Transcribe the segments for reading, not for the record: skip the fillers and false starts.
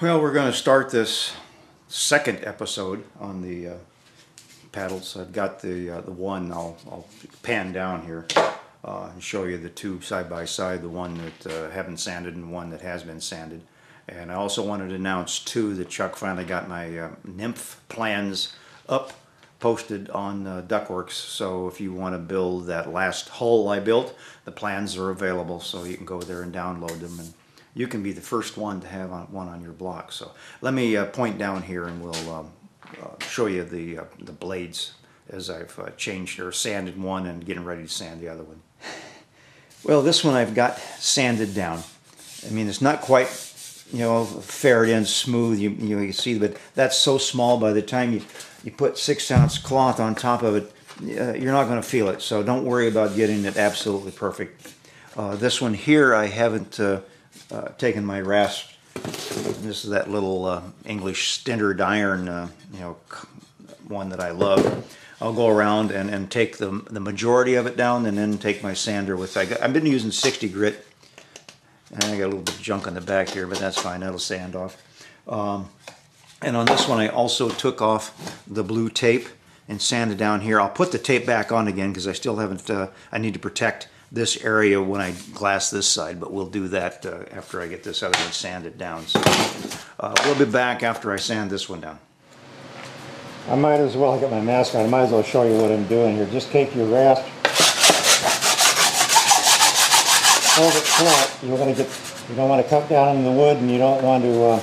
Well, we're going to start this second episode on the paddles. I've got the one. I'll pan down here and show you the two side by side. The one that haven't sanded and one that has been sanded. And I also wanted to announce too that Chuck finally got my nymph plans up, posted on Duckworks. So if you want to build that last hull I built, the plans are available. So you can go there and download them, and you can be the first one to have one on your block. So let me point down here and we'll show you the blades as I've changed or sanded one and getting ready to sand the other one. Well, this one I've got sanded down. I mean, it's not quite, fared in smooth. You see, but that's so small. By the time you put 6-ounce cloth on top of it, you're not going to feel it. So don't worry about getting it absolutely perfect. This one here, I haven't taken my rasp. This is that little English standard iron, one that I love. I'll go around and take the majority of it down, and then take my sander with. I've been using 60 grit, and I got a little bit of junk on the back here, but that's fine. That'll sand off. And on this one, I also took off the blue tape and sanded down here. I'll put the tape back on again because I still haven't. I need to protect this area when I glass this side, but we'll do that after I get this other one sanded down. So we'll be back after I sand this one down. I might as well get my mask on. I might as well show you what I'm doing here. Just take your rasp, hold it flat. You don't want to cut down in the wood, and you don't want to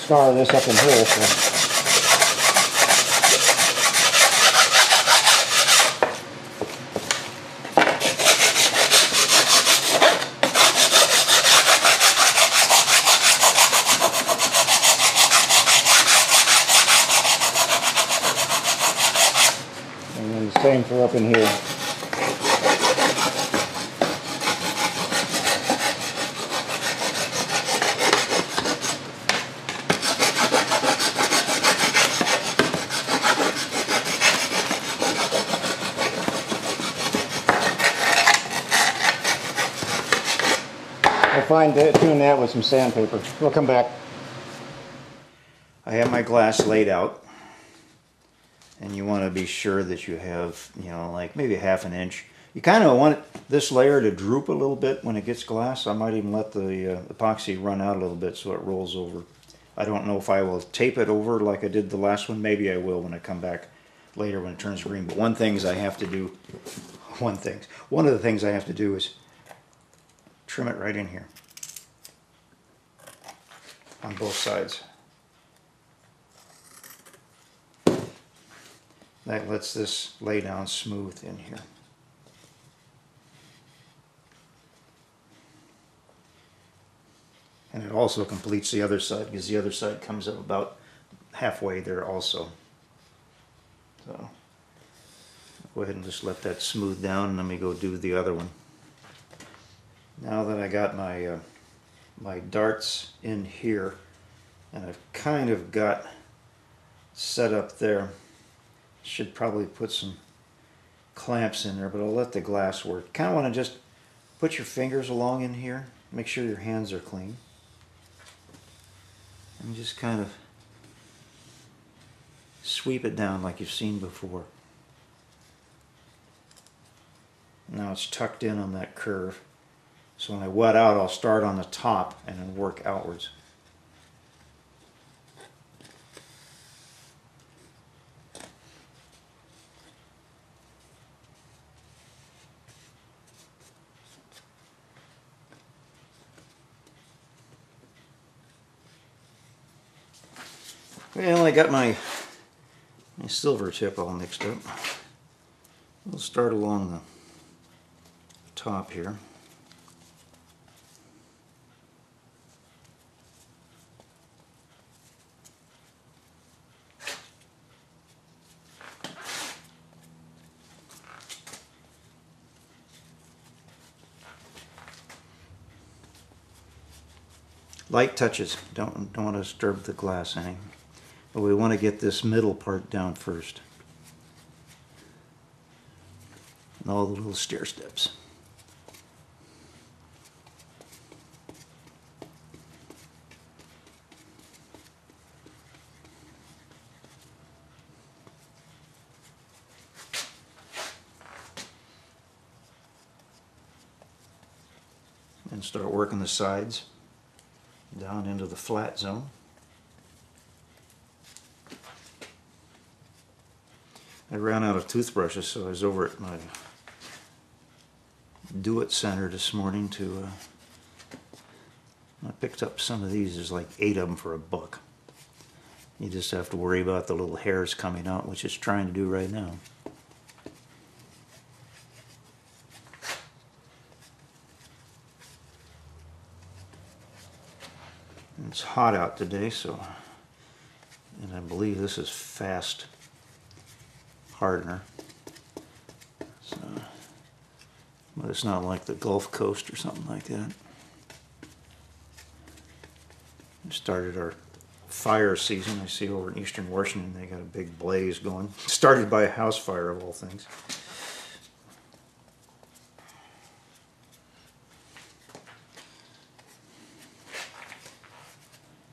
scar this up in here. So. Same for up in here. We'll fine-tune that with some sandpaper. We'll come back. I have my glass laid out. And you want to be sure that you have, like maybe a ½ inch. You kind of want this layer to droop a little bit when it gets glass. I might even let the epoxy run out a little bit so it rolls over. I don't know if I will tape it over like I did the last one. Maybe I will when I come back later when it turns green. But one of the things I have to do is trim it right in here on both sides. That lets this lay down smooth in here. And it also completes the other side, because the other side comes up about halfway there also. So go ahead and just let that smooth down, and let me go do the other one. Now that I got my my darts in here, and I've kind of got set up there, should probably put some clamps in there, but I'll let the glass work. Kind of want to just put your fingers along in here, make sure your hands are clean, and just kind of sweep it down like you've seen before. Now it's tucked in on that curve, so when I wet out, I'll start on the top and then work outwards. Well, I got my silver tip all mixed up. We'll start along the top here. Light touches. Don't want to disturb the glass any. But we want to get this middle part down first. And all the little stair steps. and start working the sides down into the flat zone. I ran out of toothbrushes, so I was over at my do-it center this morning to I picked up some of these. There's like 8 of them for $1. You just have to worry about the little hairs coming out, which it's trying to do right now. It's hot out today, so, and I believe this is fast hardener. So, but it's not like the Gulf Coast or something like that. We started our fire season. I see over in eastern Washington they got a big blaze going. Started by a house fire of all things.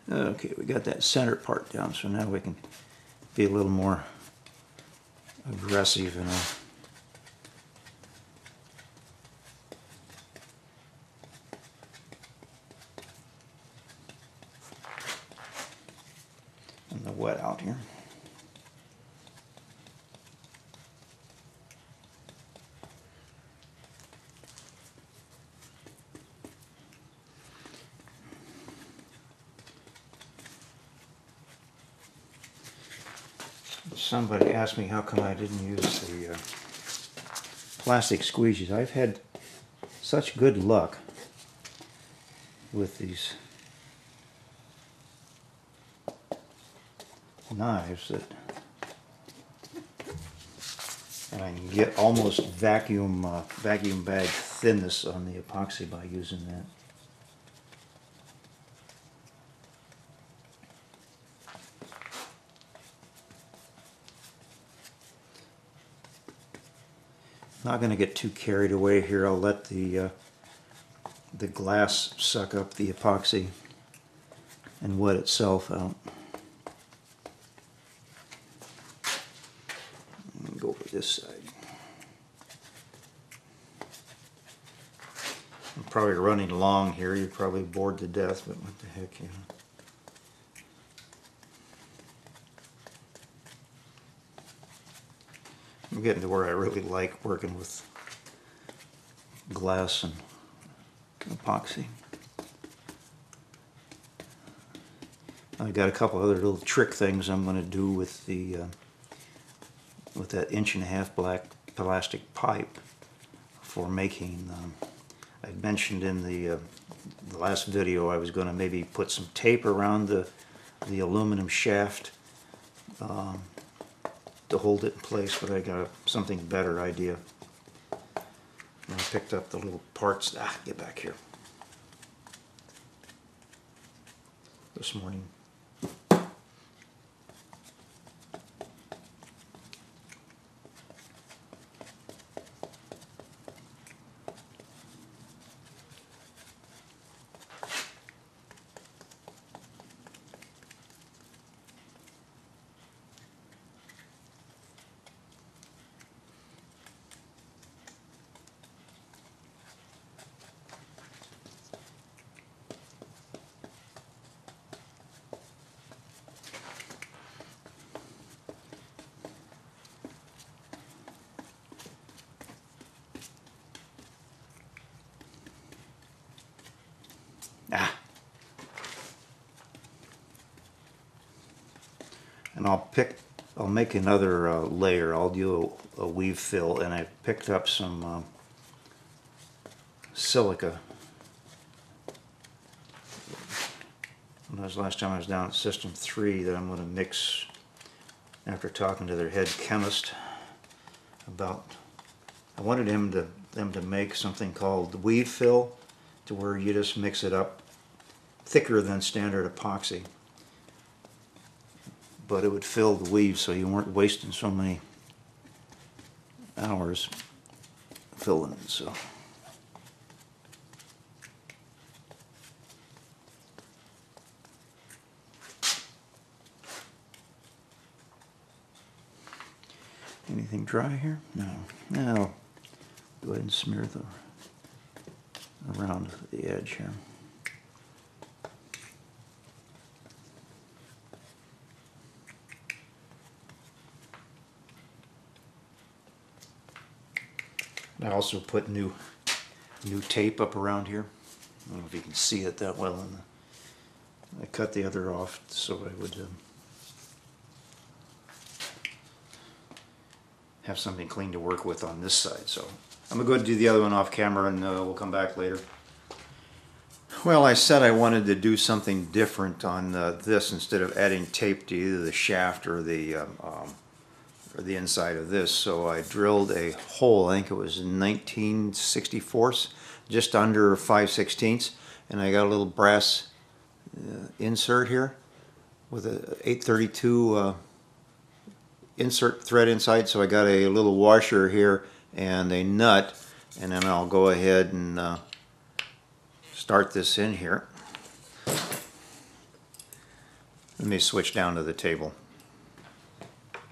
Okay, we got that center part down, so now we can be a little more aggressive in the wet out here. Somebody asked me how come I didn't use the plastic squeegees. I've had such good luck with these knives that I can get almost vacuum bag thinness on the epoxy by using that. Not going to get too carried away here. I'll let the glass suck up the epoxy and wet itself out. Go over this side. I'm probably running long here. You're probably bored to death, but what the heck, you know. I'm getting to where I really like working with glass and epoxy. I've got a couple other little trick things I'm going to do with the with that 1.5-inch black plastic pipe for making. I mentioned in the last video I was going to maybe put some tape around the aluminum shaft to hold it in place, but I got something better idea. I picked up the little parts. Get back here. This morning. And I'll make another layer. I'll do a weave fill, and I picked up some silica. When that was last time I was down at System 3 that I'm going to mix after talking to their head chemist about. I wanted them to make something called the weave fill, to where you just mix it up thicker than standard epoxy, but it would fill the weave so you weren't wasting so many hours filling it. So anything dry here? No. Now go ahead and smear the around the edge here. I also put new tape up around here. I don't know if you can see it that well. I cut the other off so I would have something clean to work with on this side. So I'm going to go do the other one off camera, and we'll come back later. Well, I said I wanted to do something different on this instead of adding tape to either the shaft or the inside of this. So I drilled a hole, I think it was 19/64, just under 5/16, and I got a little brass insert here with a 832 insert thread inside. So I got a little washer here and a nut, and then I'll go ahead and start this in here. Let me switch down to the table.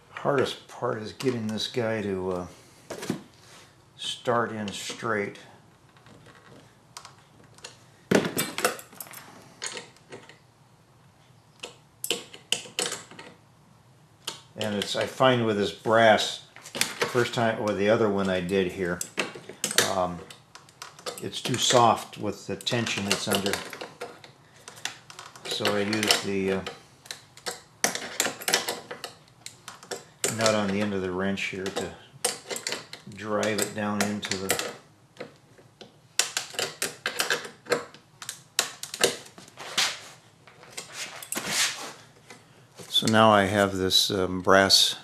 Hardest part is getting this guy to start in straight. And I find with this brass, first time, or the other one I did here, it's too soft with the tension it's under. So I use the nut on the end of the wrench here to drive it down into the So now I have this brass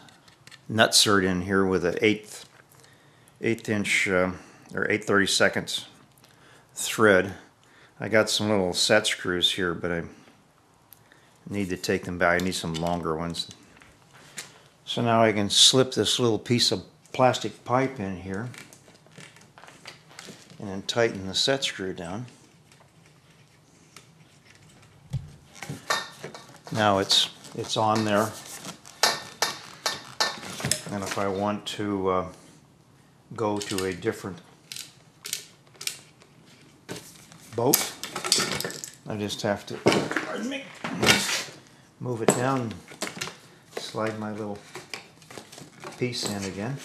nutsert in here with an eighth inch or 8/32 thread. I got some little set screws here, but I need to take them back. I need some longer ones. So now I can slip this little piece of plastic pipe in here and then tighten the set screw down. Now it's on there, and if I want to go to a different boat, I just have to, pardon me, move it down, slide my little piece in again,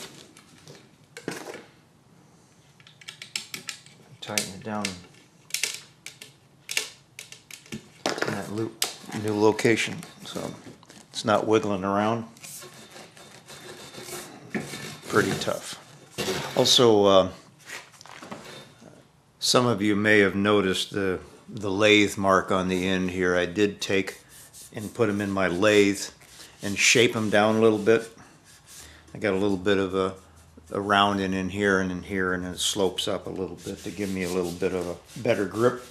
tighten it down in that new location, so it's not wiggling around. Pretty tough. Also, some of you may have noticed the lathe mark on the end here. I did take and put them in my lathe and shape them down a little bit. I got a little bit of a rounding in here and in here, and it slopes up a little bit to give me a little bit of a better grip.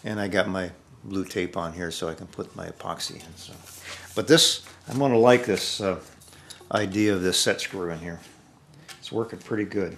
And I got my blue tape on here so I can put my epoxy in. So, but this, I'm going to like this idea of this set screw in here. It's working pretty good.